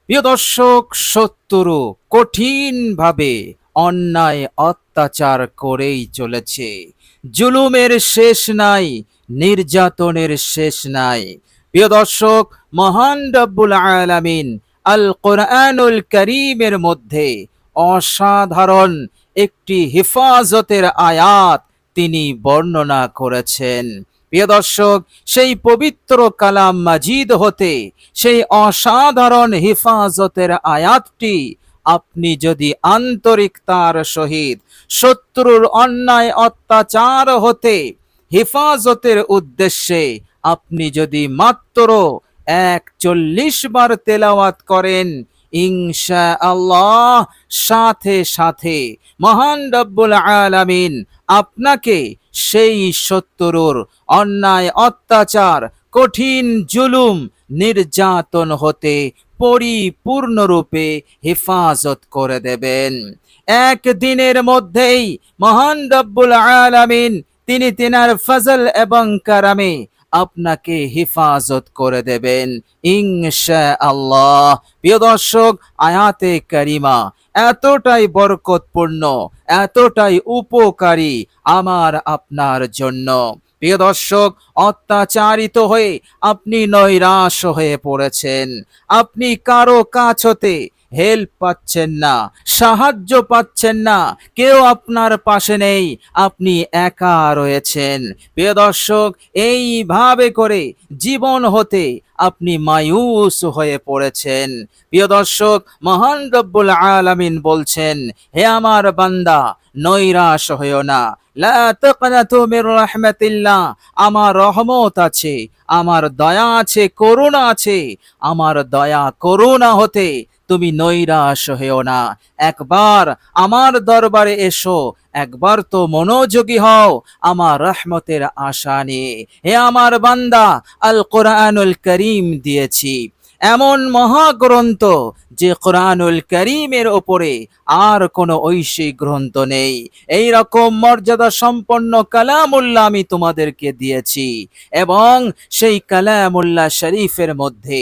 প্রিয় দর্শক, শত্রু কঠিনভাবে অন্যায় অত্যাচার করেই চলেছে। জুলুমের শেষ নাই, নির্যাতনের শেষ নাই। প্রিয় দর্শক, মহান রব্বুল আলামিন আল কোরআনুল কারীমের মধ্যে অসাধারণ একটি হেফাজতের আয়াত তিনি বর্ণনা করেছেন। প্রিয় দর্শক, সেই পবিত্র কালাম মাজিদ হতে সেই অসাধারণ হেফাজতের আয়াতটি আপনি যদি আন্তরিকতার সহিত শত্রুর অন্যায় অত্যাচার হতে হেফাজতের উদ্দেশ্যে আপনি যদি মাত্র 41 বার তেলাওয়াত করেন, ইনশাআল্লাহ সাথে সাথে মহান রব্বুল আলামিন আপনাকে সেই শত্রুর অন্যায় অত্যাচার, কঠিন জুলুম, নির্যাতন হতে পরিপূর্ণরূপে হেফাজত করে দেবেন। একদিনের মধ্যেই মহান রব্বুল আলামিন তিনি তিনার ফজল এবং কারামে আপনাকে হেফাজত করে দেবেন ইনশাআল্লাহ। প্রিয় দর্শক, আয়াতে কারিমা এতটাই বরকতপূর্ণ, এতটাই উপকারী আমার আপনার জন্য। প্রিয় দর্শক, অত্যাচারিত হয়ে আপনি নৈরাশ হয়ে পড়েছেন, আপনি কারো কাছ হতে হেল্প পাচ্ছেন না, সাহায্য পাচ্ছেন না, কেউ আপনার পাশে নেই, আপনি একা রয়েছেন। প্রিয় দর্শক, এইভাবে করে জীবন হতে আপনি মায়ুস হয়ে পড়েছেন। প্রিয় দর্শক, মহান রব্বুল আলামিন বলছেন, হে আমার বান্দা, নৈরাশ হইও না। লা তাকনাতু মির রাহমাতিল্লাহ, আমার রহমত আছে, আমার দয়া আছে, করুণা আছে। আমার দয়া করুণা হতে তুমি নৈরাশ হইও না। একবার আমার দরবারে এসো, একবার তো মনোযোগী হও আমার রহমতের আশা নিয়ে। হে আমার বান্দা, আল কোরআনুল করিম দিয়েছি, এমন মহাগ্রন্থ যে কোরআনুল করিমের ওপরে আর কোনো ঐশী গ্রন্থ নেই। এই রকম মর্যাদা সম্পন্ন কালামুল্লাহ আমি তোমাদেরকে দিয়েছি, এবং সেই কালামুল্লাহ শরীফের মধ্যে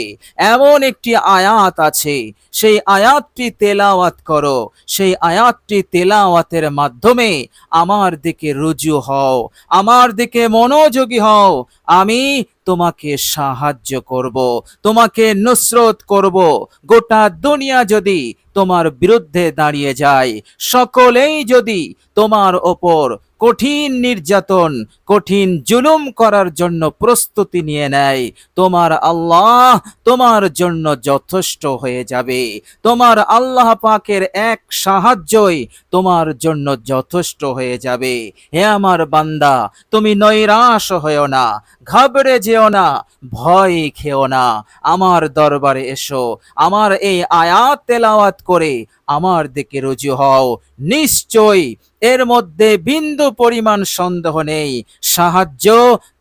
এমন একটি আয়াত আছে, সেই আয়াতটি তেলাওয়াত করো। সেই আয়াতটি তেলাওয়াতের মাধ্যমে আমার দিকে রুজু হও, আমার দিকে মনোযোগী হও। আমি তোমাকে সাহায্য করব, তোমাকে নুসরত করব। গোটা দুনিয়া যদি তোমার বিরুদ্ধে দাঁড়িয়ে যায়, সকলেই যদি তোমার ওপর কঠিন নির্যাতন, কঠিন জুলুম করার জন্য প্রস্তুতি নিয়ে নেয়, তোমার আল্লাহ তোমার জন্য যথেষ্ট হয়ে যাবে। তোমার আল্লাহ পাকের এক সাহায্যই তোমার জন্য যথেষ্ট হয়ে যাবে। হে আমার বান্দা, তুমি নৈরাশ হয়েও না, ঘাবড়ে যেও না, ভয় খেও না। আমার দরবারে এসো, আমার এই আয়াত তেলাওয়াত করে আমার দিকে রুজু হও। নিশ্চয়ই এর মধ্যে বিন্দু পরিমাণ সন্দেহ নেই, সাহায্য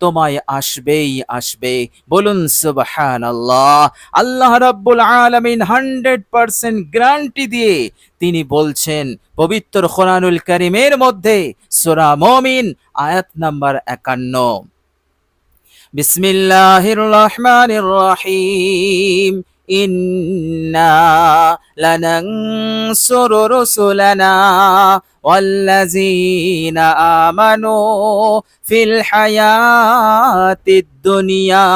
তোমায় আসবেই আসবে। বলুন সুবহানাল্লাহ। আল্লাহ রাব্বুল আলামিন 100% গ্যারান্টি দিয়ে তিনি বলছেন পবিত্র কোরআনুল কারীমের মধ্যে সূরা মুমিন আয়াত নাম্বার 51, বিসমিল্লাহির রহমানির রহিম, ইন্না লানানসুরু রুসুলানা ওয়াল্লাযীনা আমানু ফিল হায়াতিদ দুনিয়া।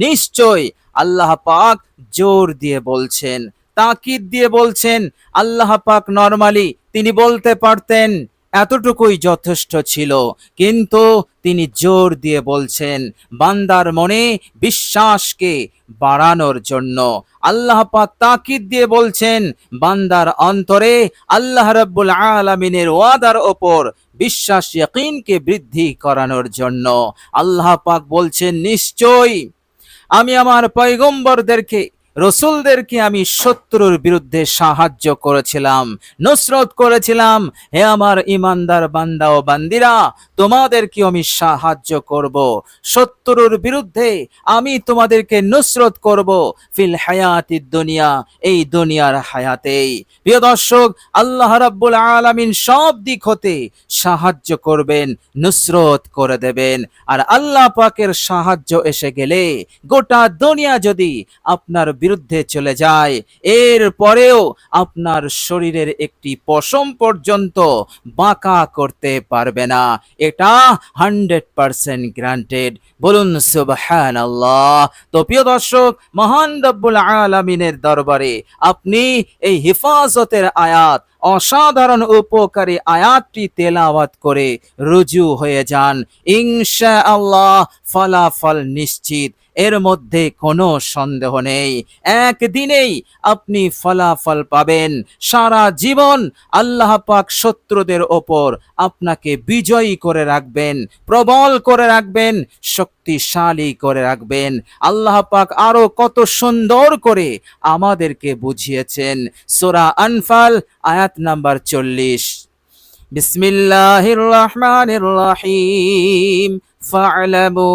নিশ্চয় আল্লাহ পাক জোর দিয়ে বলছেন, তাকিদ দিয়ে বলছেন। আল্লাহ পাক নরমালি তিনি বলতে পারতেন, এতটুকুই যথেষ্ট ছিল, কিন্তু তিনি জোর দিয়ে বলছেন বান্দার মনে বিশ্বাসকে বাড়ানোর জন্য। আল্লাহ পাক তাকিদ দিয়ে বলছেন বান্দার অন্তরে আল্লাহ রাব্বুল আলামিনের ওয়াদার ওপর বিশ্বাস, ইয়াকিনকে বৃদ্ধি করানোর জন্য। আল্লাহ পাক বলছেন, নিশ্চয়ই আমি আমার পয়গম্বরদেরকে, রসুলদেরকে আমি শত্রুর বিরুদ্ধে সাহায্য করেছিলাম, নুসরত করেছিলাম। হে আমার ইমানদার বান্দা ও বান্দিরা, তোমাদেরকে আমি সাহায্য করব, শত্রুর বিরুদ্ধে আমি তোমাদেরকে নুসরত করব ফিল হায়াতিদ দুনিয়া, এই দুনিয়ার হায়াতেই। প্রিয় দর্শক, আল্লাহ রাব্বুল আলামিন সব দিক হতে সাহায্য করবেন, নুসরত করে দেবেন। আর আল্লাহ পাকের সাহায্য এসে গেলে গোটা দুনিয়া যদি আপনার বিরুদ্ধে চলে যায়, এর পরেও আপনার শরীরের একটি পশম পর্যন্ত বাঁকা করতে পারবে না। এটা 100% গ্রান্টেড। বলুন সুবহানাল্লাহ। তো প্রিয় দর্শক, মহান রব্বুল আলামিনের দরবারে আপনি এই হেফাজতের আয়াত, অসাধারণ উপকারী আয়াতটি তেলাওয়াত করে রুজু হয়ে যান, ইনশাআল্লাহ ফলাফল নিশ্চিত, এর মধ্যে কোনো সন্দেহ নেই। একদিনেই আপনি ফলাফল পাবেন। সারা জীবন আল্লাহ পাক শত্রুদের ওপর আপনাকে বিজয়ী করে রাখবেন, প্রবল করে রাখবেন, শক্তিশালী করে রাখবেন। আল্লাহ পাক আরো কত সুন্দর করে আমাদেরকে বুঝিয়েছেন। সূরা আনফাল আয়াত নাম্বার 40। বিসমিল্লাহির রহমানির রহিম। ফা'লামু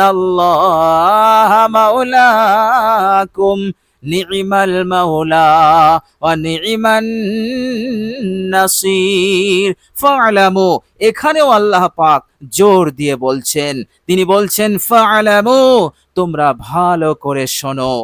আন্নাল্লাহা মাওলাকুম নি'মাল মাওলা ওয়া নি'মান নাসির। ফা'লামু, এখানেও আল্লাহ পাক জোর দিয়ে বলছেন, তিনি বলছেন ফা'লামু, তোমরা ভালো করে শোনো,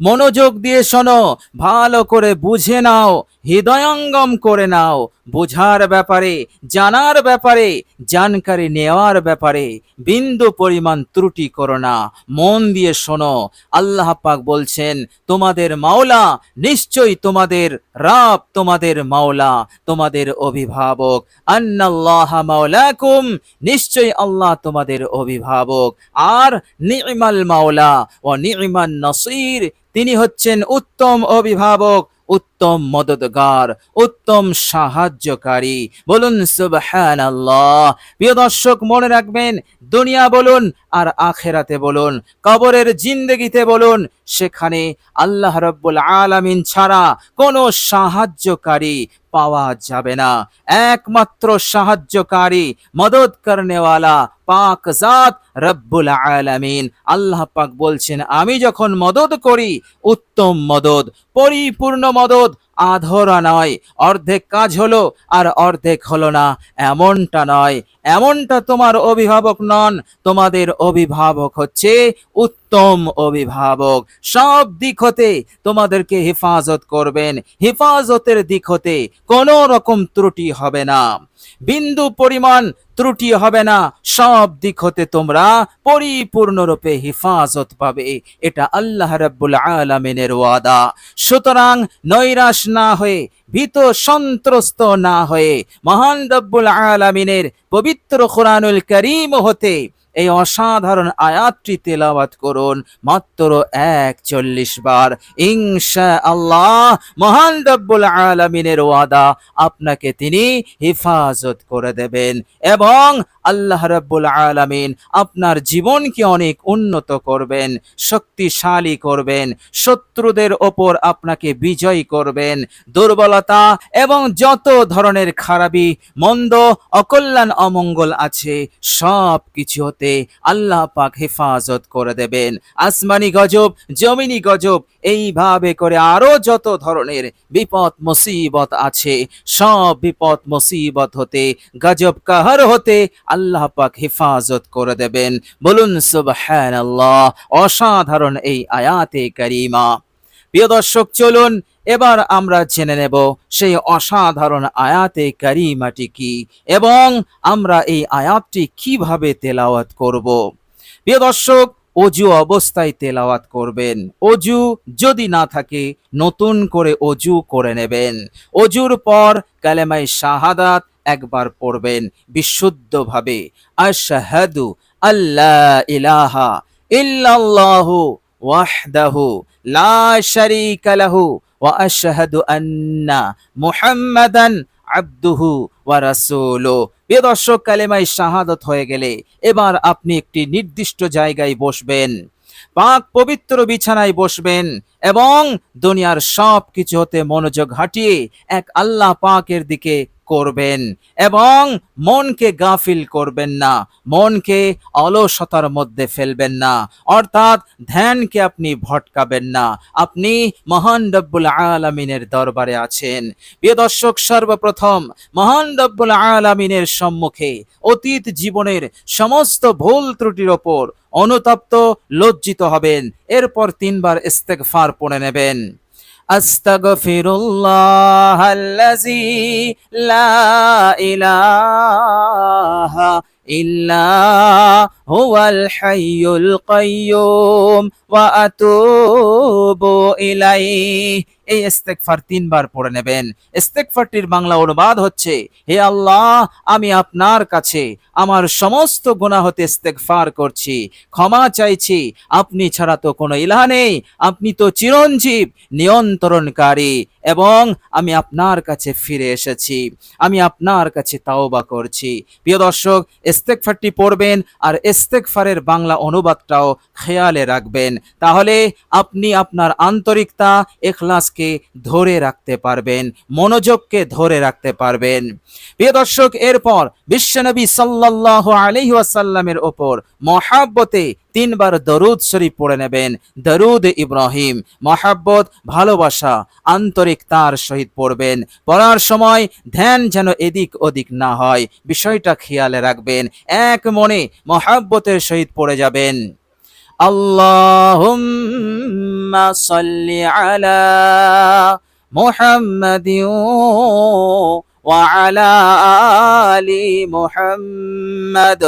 মনোযোগ দিয়ে শোনো, ভালো করে বুঝে নাও, হৃদয়ঙ্গম করে নাও। বোঝার ব্যাপারে, জানার ব্যাপারে, জানকারি নেওয়ার ব্যাপারে বিন্দু পরিমাণ ত্রুটি করো না, মন দিয়ে শোনো। আল্লাহ পাক বলছেন, তোমাদের মাওলা, নিশ্চয়ই তোমাদের রব, তোমাদের মাওলা, তোমাদের অভিভাবক। আন্নাল্লাহা মাওলাকুম, নিশ্চয়ই আল্লাহ তোমাদের অভিভাবক। আর নি'মাল মাওলা ওয়া নি'মান নাসির, তিনি হচ্ছেন উত্তম অভিভাবক, উত্তম মদদগার, উত্তম সাহায্যকারী। বলুন সুবহানাল্লাহ। প্রিয় দর্শক, মনে রাখবেন, দুনিয়া বলুন আর আখেরাতে বলুন, কবরের জিন্দেগিতে বলুন, সেখানে আল্লাহ রাব্বুল আলামিন ছাড়া কোনো সাহায্যকারী পাওয়া যাবে না। একমাত্র সাহায্যকারী, মদদ করনেওয়ালা পাক জাত রব্বুল আলামিন। আল্লাহ পাক বলছেন, আমি যখন মদদ করি, উত্তম মদদ, পরিপূর্ণ মদদ, আধরা নয়, অর্ধেক কাজ হলো আর অর্ধেক হলো না, এমনটা নয়। এমনটা তোমার অভিভাবক নন, তোমাদের অভিভাবক হচ্ছে উত্তম অভিভাবক। সব দিক হতে তোমাদেরকে হেফাজত করবেন, হেফাজতের দিক হতে কোনো রকম ত্রুটি হবে না, বিন্দু পরিমাণ ত্রুটি হবে না। সব দিক হতে তোমরা পরিপূর্ণরূপে হেফাজত পাবে, এটা আল্লাহ রাব্বুল আলামিনের ওয়াদা। সুতরাং নৈরাশ না হয়ে, ভীত সন্ত্রস্ত না হয়ে, মহান রব্বুল আলামিনের পবিত্র কোরআনুল কারীম হতে এই অসাধারণ আয়াতটি তেলাওয়াত করুন মাত্র 41 বার। ইনশাআল্লাহ মহান রব্বুল আলামিনের ওয়াদা, আপনাকে তিনি হেফাজত করে দেবেন এবং আল্লাহ রাব্বুল আলামিন আপনার জীবনকে অনেক উন্নত করবেন, শক্তিশালী করবেন, শত্রুদের ওপর আপনাকে বিজয় করবেন। দুর্বলতা এবং যত ধরনের খারাপি, মন্দ, অকল্যাণ, অমঙ্গল আছে, সব কিছু হতে আল্লাহ পাক হেফাজত করে দেবেন। আসমানি গজব, জমিনি গজব, এইভাবে করে আরো যত ধরনের বিপদ মুসিবত আছে, সব বিপদ মুসিবত হতে, গজব কাহার হতে আল্লাহ পাক হেফাজত করে দেবেন। বলুন সুবহানাল্লাহ। অসাধারণ এই আয়াতে কারিমা। প্রিয় দর্শক, চলুন এবার আমরা জেনে নেব সেই অসাধারণ আয়াতে কারিমাটি কি এবং আমরা এই আয়াতটি কিভাবে তেলাওয়াত করব। প্রিয় দর্শক, অজু অবস্থায় তেলাওয়াত করবেন। অজু যদি না থাকে, নতুন করে অজু করে নেবেন। অজুর পর কালেমায়ে শাহাদাত একবার পড়বেন বিশুদ্ধভাবে। আশহাদু আল্লা ইলাহা ইল্লাল্লাহু ওয়াহদাহু লা শারীকা লাহু ওয়া আশহাদু আন্না মুহাম্মাদান আবদুহু ওয়া রাসূলুহু। প্রিয় দর্শক, কালেমায়ে শাহাদাত হয়ে গেলে এবার আপনি একটি নির্দিষ্ট জায়গায় বসবেন, পাক পবিত্র বিছানায় বসবেন এবং দুনিয়ার সব কিছু হতে মনোযোগ হটিয়ে এক আল্লাহ পাকের দিকে করবেন এবং মনকে গাফিল করবেন না, মনকে অলসতার মধ্যে ফেলবেন না, অর্থাৎ ধ্যানকে আপনি ভটকাবেন না। আপনি মহান রব্বুল আলামিনের দরবারে আছেন। প্রিয় দর্শক, সর্বপ্রথম মহান রব্বুল আলামিনের সম্মুখে অতীত জীবনের সমস্ত ভুল ত্রুটির ওপর অনুতপ্ত, লজ্জিত হবেন। এরপর 3 বার ইস্তেগফার পড়ে নেবেন। আস্তাগফিরুল্লাহাল্লাযী লা ইলাহা ইল্লা হুয়াল হাইয়ুল কাইয়্যুম ওয়া আতুবু ইলাইহি। এই ইস্তেগফার 3 বার পড়ে নেবেন। ইস্তেগফারটির বাংলা অনুবাদ হচ্ছে, হে আল্লাহ, আমি আপনার কাছে আমার সমস্ত গুনাহ হতে ইস্তেগফার করছি, ক্ষমা চাইছি। আপনি ছাড়া তো কোনো ইলাহ নেই, আপনি তো চিরঞ্জীব, নিয়ন্ত্রণকারী, এবং আমি আপনার কাছে ফিরে এসেছি, আমি আপনার কাছে তাওবা করছি। প্রিয় দর্শক, ইস্তেগফারটি পড়বেন আর ইস্তেগফারের বাংলা অনুবাদটাও খেয়ালে রাখবেন, তাহলে আপনি আপনার আন্তরিকতা, ইখলাসকে ধরে রাখতে পারবেন, মনোযোগকে ধরে রাখতে পারবেন। প্রিয় দর্শক, এরপর বিশ্বনবী সাল্লাল্লাহু আলাইহি ওয়াসাল্লামের ওপর মহাব্বতে 3 বার দরুদ শরীফ পড়ে নেবেন। দরুদ ইব্রাহিম, মহাব্বত, ভালোবাসা, আন্তরিকতার সহিত পড়বেন। পড়ার সময় ধ্যান যেন এদিক ওদিক না হয়, বিষয়টা খেয়ালে রাখবেন। এক মনে মহাব্বতের সহিত পড়ে যাবেন। আল্লাহুম্মা সাল্লি আলা মুহাম্মাদিন ওয়া আলা আলি মুহাম্মাদ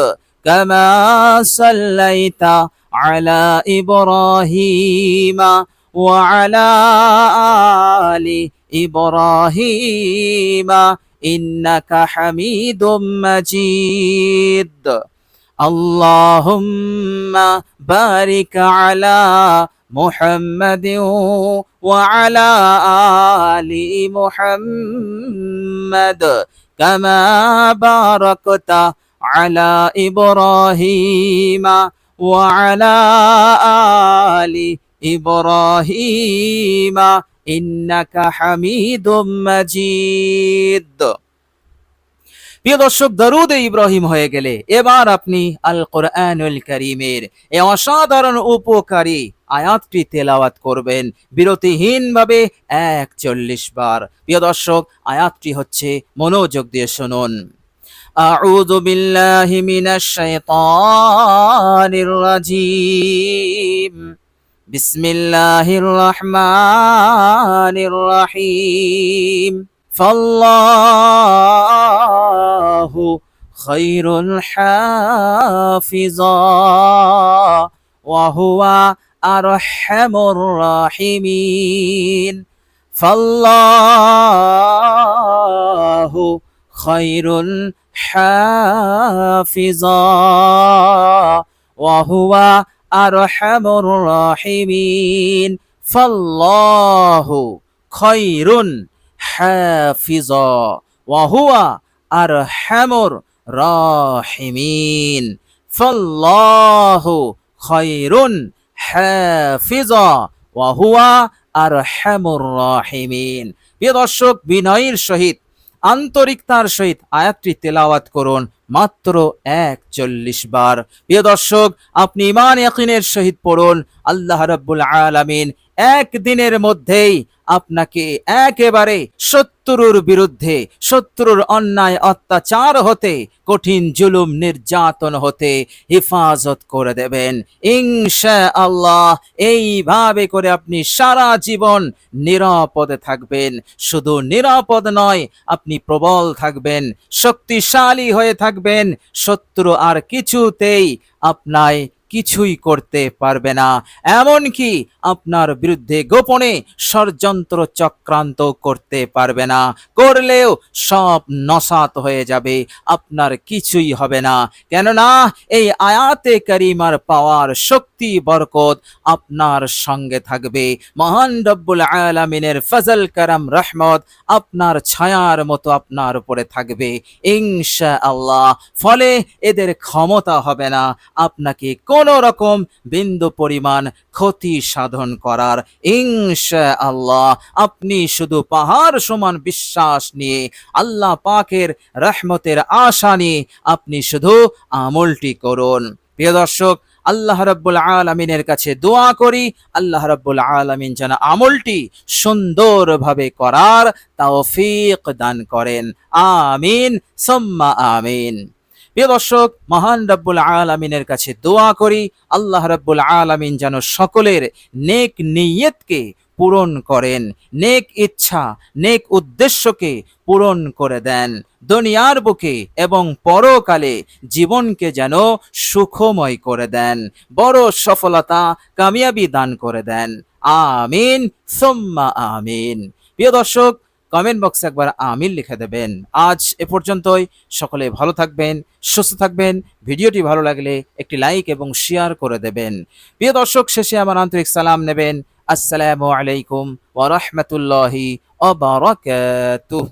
কামা সাল্লাইতা আলা ইব্রাহিম ওয়া আলা আলি ইব্রাহিম ইন্নাকা হামিদুম মাজিদ। আল্লাহুম্মা বারিক আলা মুহাম্মাদিন ওয়া আলা আলি মুহাম্মাদ কামা বারাকতা আলা ইব্রাহিম ওয়া আলা আলি ইব্রাহিম ইন্নাকা হামিদুম মাজিদ। প্রিয় দর্শক, দরুদ ইব্রাহিম হয়ে গেলে এবার আপনি আল কোরআনুল কারীমের এই অসাধারণ উপকারী আয়াতটি তেলাওয়াত করবেন বিরতিহীনভাবে 41 বার। প্রিয় দর্শক, আয়াতটি হচ্ছে, মনোযোগ দিয়ে শুনুন। আউযু বিল্লাহি মিনাশ শাইতানির রাজীম। বিসমিল্লাহির রহমানির রহিম। ফাল্লাহু খায়রুল হাফিজা ওয়া হুয়া আরহামুর রাহিমিন। ফাল্লাহু খায়রুল হাফিজা ওয়া হুয়া আরহামুর রাহিমিন। ফাল্লাহু খায়রুন হাফিজা ওয়া হুয়া আরহামুর রাহিমিন। ফাল্লাহু খায়রুন হাফিজা ওয়া হুয়া আরহামুর রাহিমিন। প্রিয় দর্শক, বিনয়ের সহিত, আন্তরিকতার সহিত আয়াতটি তেলাওয়াত করুন মাত্র 41 বার। প্রিয় দর্শক, আপনি ঈমান ইয়াকিনের সহিত পড়ুন। আল্লাহ রাব্বুল আলামিন একদিনের মধ্যেই আপনাকে একেবারে শত্রুর বিরুদ্ধে, শত্রুর অন্যায় অত্যাচার হতে, কঠিন জুলুম নির্যাতন হতে হেফাজত করে দেবেন ইনশাআল্লাহ। এইভাবে করে আপনি সারা জীবন নিরাপদে থাকবেন। শুধু নিরাপদ নয়, আপনি প্রবল থাকবেন, শক্তিশালী হয়ে থাকবেন। শত্রু আর কিছুতেই আপনায় কিছুই করতে পারবে না, এমনকি আপনার বিরুদ্ধে গোপনে ষড়যন্ত্র চক্রান্ত করতে পারবে না। করলেও সব নসাত হয়ে যাবে, আপনার কিছুই হবে না। কেননা এই আয়াতে কারিমার পাওয়ার শক্তি, বরকত আপনার সঙ্গে থাকবে। মহান রব্বুল আলামিনের ফজল, করম, রহমত আপনার ছায়ার মতো আপনার উপরে থাকবে ইনশাআল্লাহ। ফলে এদের ক্ষমতা হবে না আপনাকে কোনো রকম বিন্দু পরিমাণ ক্ষতি সাধন করার ইনশাআল্লাহ। আপনি শুধু পাহাড় সমান বিশ্বাস নিয়ে, আল্লাহ পাকের রহমতের আশা নিয়ে আপনি শুধু আমলটি করুন। প্রিয় দর্শক, আল্লাহ রাব্বুল আলামিনের কাছে দোয়া করি, আল্লাহ রাব্বুল আলামিন যেন আমলটি সুন্দরভাবে করার তৌফিক দান করেন। আমিন সুম্মা আমিন। প্রিয় দর্শক, মহান রব্বুল আলামিনের কাছে দোয়া করি আল্লাহ রব্বুল আলামিন যেন সকলের নেক নিয়তকে পূরণ করেন, নেক ইচ্ছা নেক উদ্দেশ্যকে পূরণ করে দেন দুনিয়ার বুকে এবং পরকালে জীবনকে যেন সুখময় করে দেন, বড় সফলতা কামিয়াবি দান করে দেন। আমিন সুম্মা আমিন। প্রিয় দর্শক, কমেন্ট বক্সে একবার আমিন লিখে দেবেন। আজ এ পর্যন্তই। সকলে ভালো থাকবেন, সুস্থ থাকবেন। ভিডিওটি ভালো লাগলে একটি লাইক এবং শেয়ার করে দেবেন। প্রিয় দর্শক, শেষে আমার আন্তরিক সালাম নেবেন। আসসালামু আলাইকুম ওয়া রাহমাতুল্লাহি ওয়া বারাকাতুহু।